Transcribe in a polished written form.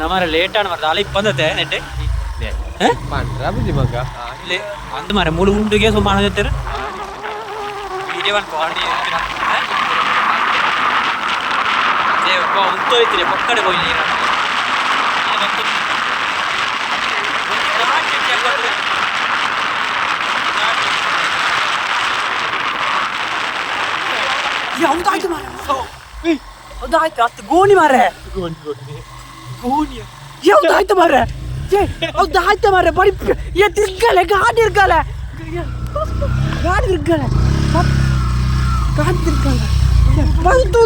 हमारे लेट ആണ് പറഞ്ഞത് ആളെ ഇപ്പം തന്നെ എന്നിട്ട് പണ്ടാ ബുദ്ധിമുട്ടാ ಅಂದ ಮಾರೆ ಮೂಳು ಉಂಡಿಗೆ ಸುಮಾರು ಜೊತೆರು ವಿಡಿಯೋವನ್ನು ಪಾಡಿ ಉಂಟೋಯ್ತಿರಿ ಪಕ್ಕಡೆ ಹೋಗಿ ನೀರು ಯಾವ್ದಾಯ್ತು ಮಾರ ಹೌದಾಯ್ತು ಹತ್ತು ಗೋಣಿ ಮಾರೆ ಗೋಣಿ ಯಾವ್ದಾಯ್ತು ಮಾರೆ ಹೌದಾಯ್ತು ಮಾರೆ ಬಡಿ ತಿರ್ಗಲೆ ಗಾಡಿ ಇರ್ಗಲೆ ಗಾಡಿ ಇರ್ಗಲೆ ಗಾಡಿ ಇರ್ಗಲೆ ಬಂತು